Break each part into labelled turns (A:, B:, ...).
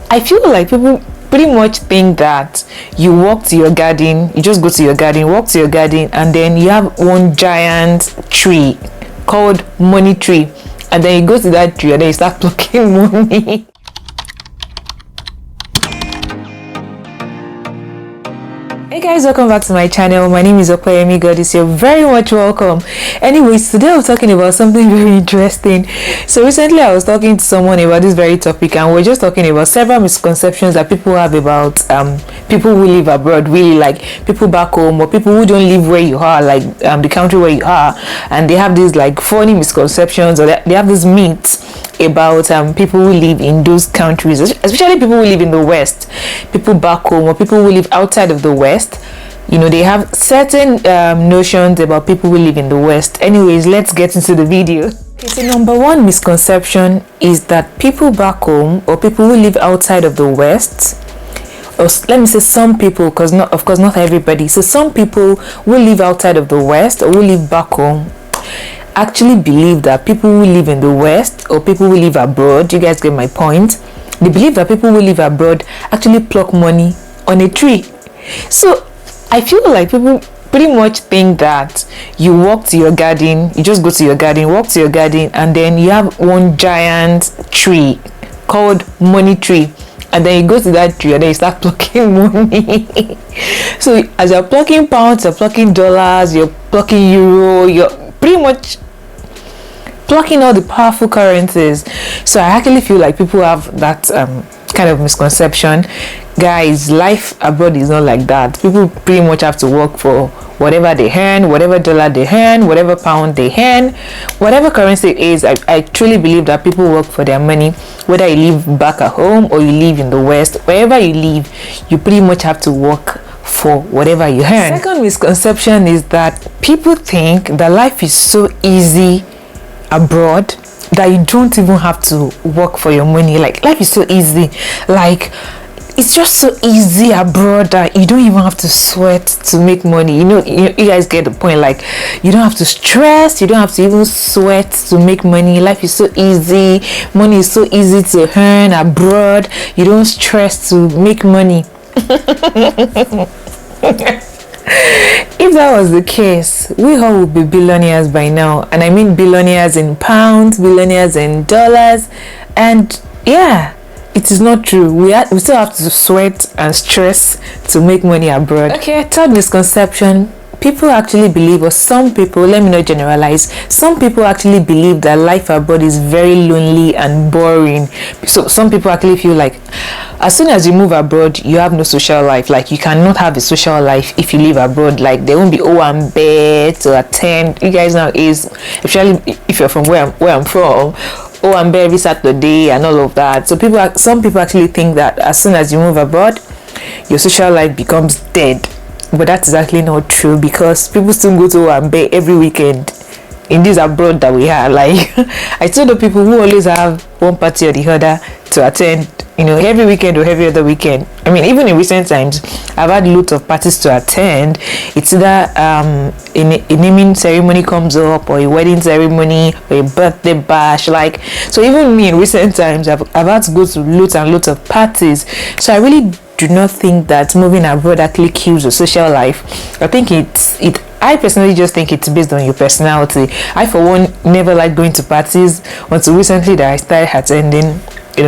A: I feel like people pretty much think that you walk to your garden, you just go to your garden, walk to your garden, and then you have one giant tree called money tree, and then you go to that tree and then you start plucking money. Hey guys, welcome back to my channel. My name is Opeyemi Goddess. You're very much welcome. Anyways, today I'm talking about something very interesting. So recently I was talking to someone about this very topic, and we're just talking about several misconceptions that people have about people who live abroad, really, like people back home or people who don't live where you are, like the country where you are, and they have these like funny misconceptions, or they have these myths about people who live in those countries, especially people who live in the West, people back home or people who live outside of the West. You know, they have certain notions about people who live in the West. Anyways, let's get into the video. Okay, so number one misconception is that people back home or people who live outside of the West, or let me say some people, because not, of course, not everybody. So some people who live outside of the West or who live back home actually believe that people who live in the West or people who live abroad, you guys get my point, they believe that people who live abroad actually pluck money on a tree. So I feel like people pretty much think that you walk to your garden, you just go to your garden, walk to your garden, and then you have one giant tree called money tree, and then you go to that tree and then you start plucking money. So as you're plucking pounds, you're plucking dollars, you're plucking euro, you're pretty much plucking all the powerful currencies. So I actually feel like people have that kind of misconception. Guys, life abroad is not like that. People pretty much have to work for whatever they earn, whatever dollar they earn, whatever pound they earn, whatever currency it is. I truly believe that people work for their money, whether you live back at home or you live in the West. Wherever you live, you pretty much have to work for whatever you earn. Second misconception is that people think that life is so easy abroad that you don't even have to work for your money. Like, life is so easy, like it's just so easy abroad that you don't even have to sweat to make money. You guys get the point. Like, you don't have to stress, you don't have to even sweat to make money. Life is so easy, money is so easy to earn abroad. You don't stress to make money. If that was the case, we all would be billionaires by now, and I mean billionaires in pounds, billionaires in dollars. And yeah, it is not true. We still have to sweat and stress to make money abroad. Okay, third misconception. People actually believe, or some people, let me not generalize, some people actually believe that life abroad is very lonely and boring. So some people actually feel like as soon as you move abroad, you have no social life. Like, you cannot have a social life if you live abroad. Like, there won't be Owambe to attend. You guys know is, especially if you're from where I'm from, Owambe every Saturday and all of that. So some people actually think that as soon as you move abroad, your social life becomes dead. But that's exactly not true, because people still go to Owambe every weekend in this abroad that we are. Like, I still know people who always have one party or the other to attend, every weekend or every other weekend. I mean, even in recent times, I've had lots of parties to attend. It's either a naming ceremony comes up, or a wedding ceremony, or a birthday bash. Like, so even me in recent times, I've had to go to lots and lots of parties. So I really do not think that moving abroad actually kills your social life. I think I personally just think it's based on your personality. I, for one, never liked going to parties until recently that I started attending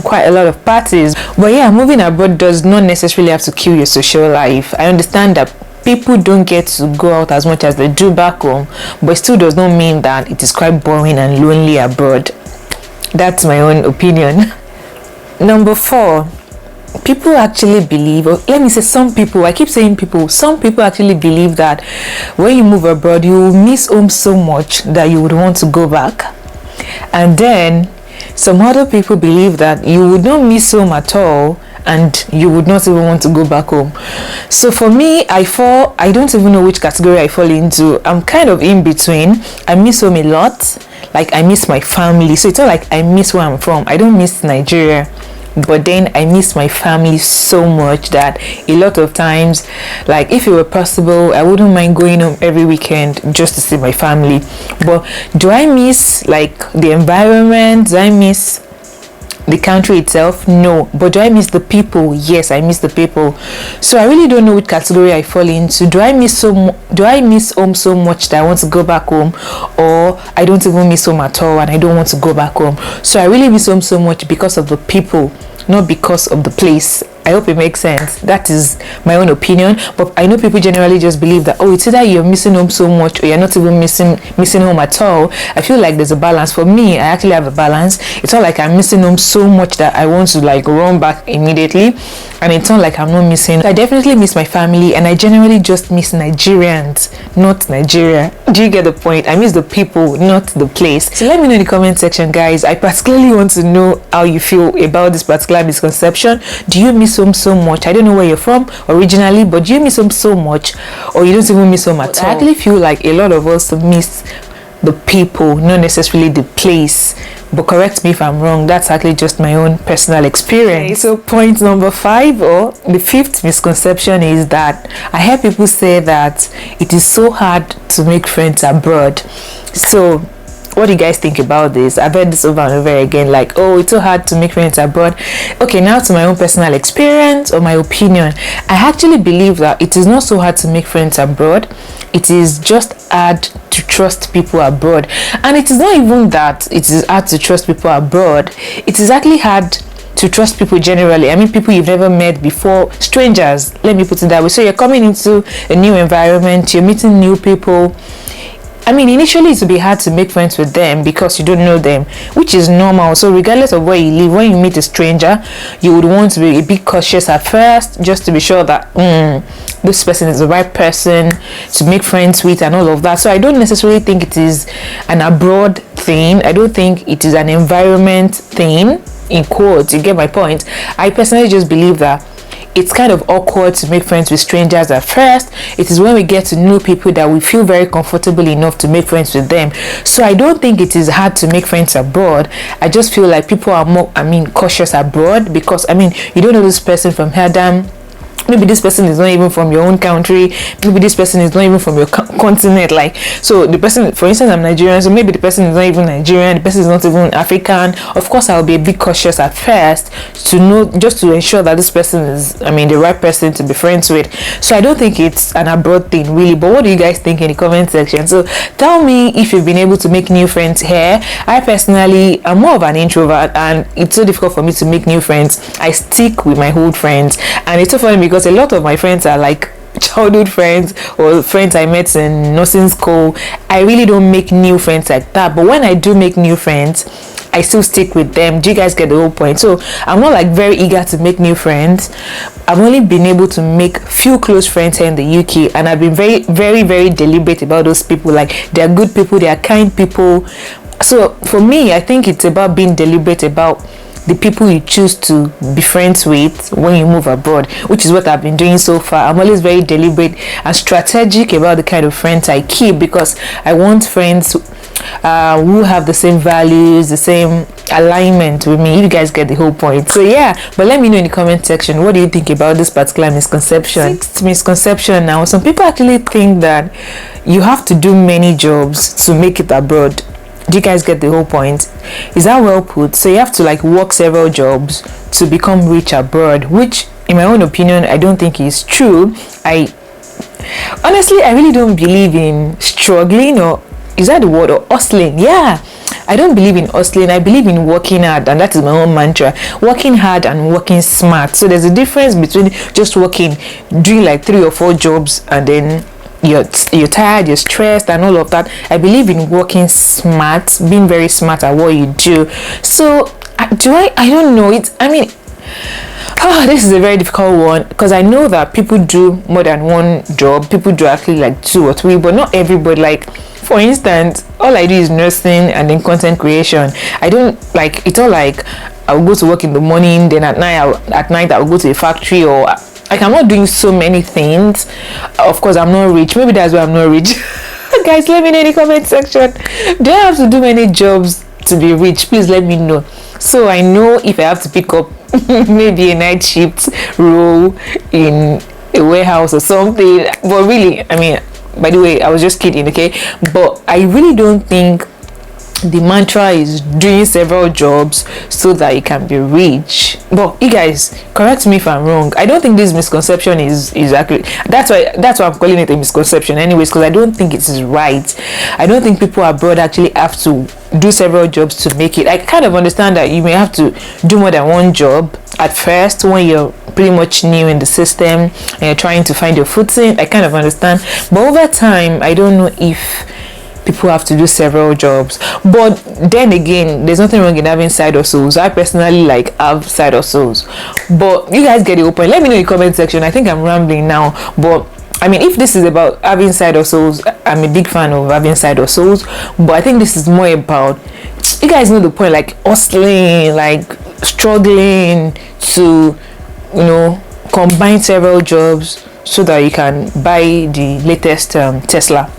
A: quite a lot of parties. But yeah, moving abroad does not necessarily have to kill your social life. I understand that people don't get to go out as much as they do back home, but it still does not mean that it is quite boring and lonely abroad. That's my own opinion. Number 4, people actually believe, or let me say some people, I keep saying people, some people actually believe that when you move abroad, you will miss home so much that you would want to go back. And then some other people believe that you would not miss home at all, and you would not even want to go back home. So for me, I don't even know which category I fall into. I'm kind of in between. I miss home a lot. Like, I miss my family. So it's not like I miss where I'm from. I don't miss Nigeria, but then I miss my family so much that a lot of times, like, if it were possible, I wouldn't mind going home every weekend just to see my family. But do I miss like the environment? Do I miss the country itself? No. But do I miss the people? Yes, I miss the people. So I really don't know which category I fall into. Do I miss home so much that I want to go back home, or I don't even miss home at all and I don't want to go back home? So I really miss home so much because of the people, not because of the place. I hope it makes sense. That is my own opinion, but I know people generally just believe that, oh, it's either you're missing home so much or you're not even missing home at all. I feel like there's a balance. For me, I actually have a balance. It's not like I'm missing home so much that I want to like run back immediately, and it's not like I'm not missing. I definitely miss my family, and I generally just miss Nigerians, not Nigeria. Do you get the point? I miss the people, not the place. So let me know in the comment section, guys. I particularly want to know how you feel about this particular misconception. Do you miss home so much? I don't know where you're from originally, but do you miss home so much, or you don't even miss home at all? I actually feel like a lot of us miss the people, not necessarily the place. But correct me if I'm wrong. That's actually just my own personal experience. Okay, so point number 5, or the 5th misconception, is that I hear people say that it is so hard to make friends abroad. So what do you guys think about this? I've heard this over and over again, like, oh, it's so hard to make friends abroad. Okay, now to my own personal experience or my opinion. I actually believe that it is not so hard to make friends abroad. It is just hard to trust people abroad. And it is not even that it is hard to trust people abroad. It is actually hard to trust people generally. I mean, people you've never met before, strangers, let me put it that way. So you're coming into a new environment, you're meeting new people. I mean, initially it will be hard to make friends with them because you don't know them, which is normal. So regardless of where you live, when you meet a stranger, you would want to be a bit cautious at first, just to be sure that this person is the right person to make friends with and all of that. So I don't necessarily think it is an abroad thing. I don't think it is an environment thing, in quotes. You get my point? I personally just believe that it's kind of awkward to make friends with strangers at first. It is when we get to know people that we feel very comfortable enough to make friends with them. So I don't think it is hard to make friends abroad. I just feel like people are more, cautious abroad, because, you don't know this person from Adam. Maybe this person is not even from your own country. Maybe this person is not even from your continent. Like, so the person, for instance, I'm Nigerian, so maybe the person is not even Nigerian, the person is not even African. Of course, I'll be a bit cautious at first to know, just to ensure that this person is, the right person to be friends with. So I don't think it's an abroad thing, really. But what do you guys think in the comment section? So tell me if you've been able to make new friends here. I personally am more of an introvert, and it's so difficult for me to make new friends. I stick with my old friends, and it's so funny because a lot of my friends are like childhood friends or friends I met in nursing school. I really don't make new friends like that, but when I do make new friends, I still stick with them. Do you guys get the whole point? So I'm not like very eager to make new friends. I've only been able to make few close friends here in the UK, and I've been very, very, very deliberate about those people. Like, they're good people, they are kind people. So for me, I think it's about being deliberate about the people you choose to be friends with when you move abroad, which is what I've been doing so far. I'm always very deliberate and strategic about the kind of friends I keep, because I want friends who have the same values, the same alignment with me. You guys get the whole point. So yeah, but let me know in the comment section, what do you think about this particular misconception? 6th misconception. Now, some people actually think that you have to do many jobs to make it abroad. Do you guys get the whole point? Is that well put? So you have to like work several jobs to become rich abroad, which in my own opinion, I don't think is true. I really don't believe in struggling, or is that the word, or hustling? Yeah, I don't believe in hustling. I believe in working hard, and that is my own mantra. Working hard and working smart. So there's a difference between just working, doing like 3 or 4 jobs, and then you're tired, you're stressed and all of that. I believe in working smart, being very smart at what you do. So I don't know, this is a very difficult one, because I know that people do more than one job. People do actually like 2 or 3, but not everybody. Like, for instance, all I do is nursing and then content creation. I don't like, it's not like I'll go to work in the morning, then at night I'll go to a factory, or like, I'm not doing so many things. Of course, I'm not rich. Maybe that's why I'm not rich. Guys, let me know in the comment section. Do I have to do many jobs to be rich? Please let me know, so I know if I have to pick up maybe a night shift role in a warehouse or something. But really, by the way, I was just kidding, okay? But I really don't think the mantra is doing several jobs so that you can be rich. But you guys, correct me if I'm wrong. I don't think this misconception is accurate. That's why I'm calling it a misconception anyways, because I don't think it is right. I don't think people abroad actually have to do several jobs to make it. I kind of understand that you may have to do more than one job at first when you're pretty much new in the system and you're trying to find your footing. I kind of understand, but over time I don't know if people have to do several jobs. But then again, there's nothing wrong in having side hustles. I personally have side hustles, but you guys get the whole point. Let me know in the comment section. I think I'm rambling now, but I mean, if this is about having side hustles, I'm a big fan of having side hustles, but I think this is more about, you guys know the point, like hustling, like struggling to, combine several jobs so that you can buy the latest Tesla.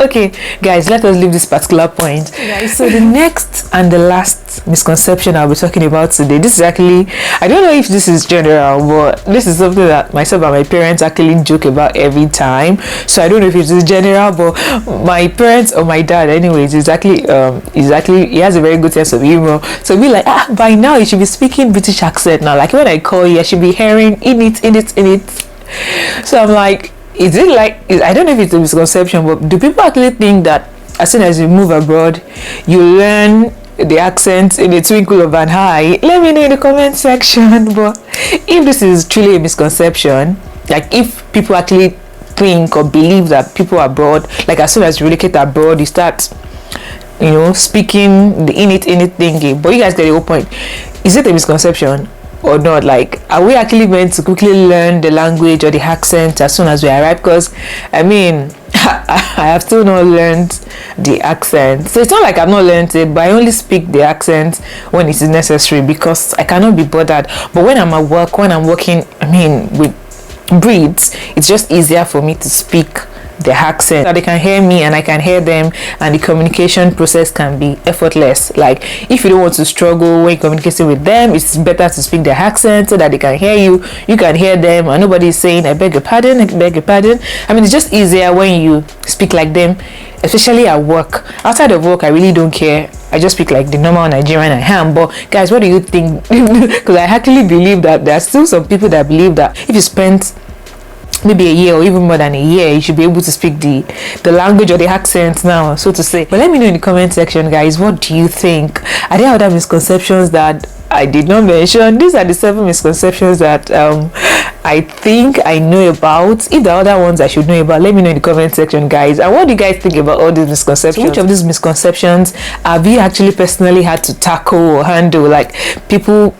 A: Okay guys, let us leave this particular point, guys. So the next and the last misconception I'll be talking about today, this is actually, I don't know if this is general, but this is something that myself and my parents actually joke about every time. So I don't know if it is general, but my parents or my dad anyways is actually he has a very good sense of humor. So be like, by now you should be speaking British accent now, like when I call you I should be hearing in it. So I'm like, is it like, I don't know if it's a misconception, but do people actually think that as soon as you move abroad you learn the accent in a twinkle of an eye? Let me know in the comment section. But if this is truly a misconception, like if people actually think or believe that people abroad, like as soon as you relocate abroad you start speaking the in it thingy, but you guys get the whole point. Is it a misconception or not? Like, are we actually meant to quickly learn the language or the accent as soon as we arrive? Because I mean, I have still not learned the accent, so it's not like I've not learned it, but I only speak the accent when it is necessary because I cannot be bothered. But when I'm at work, when I'm working, I mean with breeds, it's just easier for me to speak the accent so they can hear me and I can hear them, and the communication process can be effortless. Like, if you don't want to struggle when communicating with them, it's better to speak their accent so that they can hear you, you can hear them, and nobody is saying I beg your pardon. I mean, it's just easier when you speak like them, especially at work. Outside of work I really don't care, I just speak like the normal Nigerian I am. But guys, what do you think? Because I actually believe that there are still some people that believe that if you spend maybe a year or even more than a year, you should be able to speak the language or the accent now, so to say. But let me know in the comment section, guys, what do you think? Are there other misconceptions that I did not mention? These are the 7 misconceptions that I think I know about. If there are other ones I should know about, let me know in the comment section, guys. And what do you guys think about all these misconceptions? Which of these misconceptions have you actually personally had to tackle or handle? Like, people,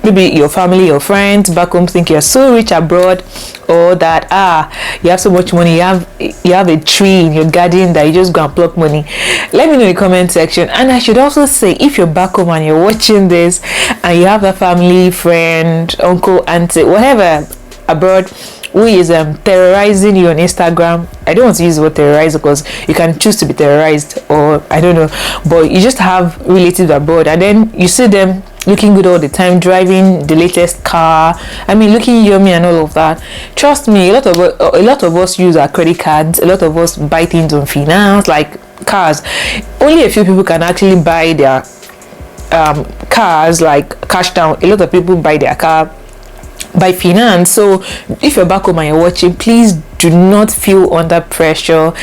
A: maybe your family, your friends back home think you're so rich abroad, or that you have so much money, you have a tree in your garden that you just go and pluck money. Let me know in the comment section. And I should also say, if you're back home and you're watching this and you have a family, friend, uncle, auntie, whatever abroad who is terrorizing you on Instagram, I don't want to use the word terrorize because you can choose to be terrorized, or I don't know, but you just have relatives abroad and then you see them looking good all the time, driving the latest car, I mean looking yummy and all of that. Trust me, a lot of us use our credit cards, a lot of us buy things on finance, like cars. Only a few people can actually buy their cars like cash down. A lot of people buy their car by finance. So if you're back home and you're watching, please do not feel under pressure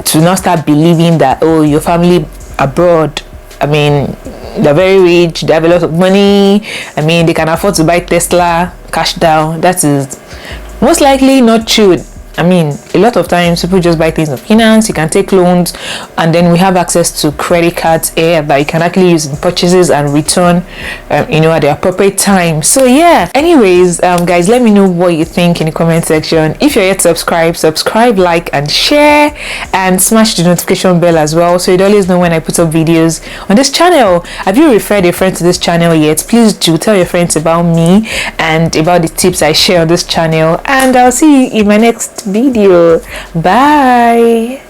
A: to not start believing that, oh, your family abroad, I mean, they're very rich, they have a lot of money, I mean, they can afford to buy Tesla cash down. That is most likely not true. I mean, a lot of times people just buy things on finance. You can take loans, and then we have access to credit cards here that you can actually use in purchases and return at the appropriate time. So yeah, anyways, guys, let me know what you think in the comment section. If you're yet subscribe, like and share, and smash the notification bell as well, so you'd always know when I put up videos on this channel. Have you referred a friend to this channel yet? Please do tell your friends about me and about the tips I share on this channel, and I'll see you in my next video. Bye.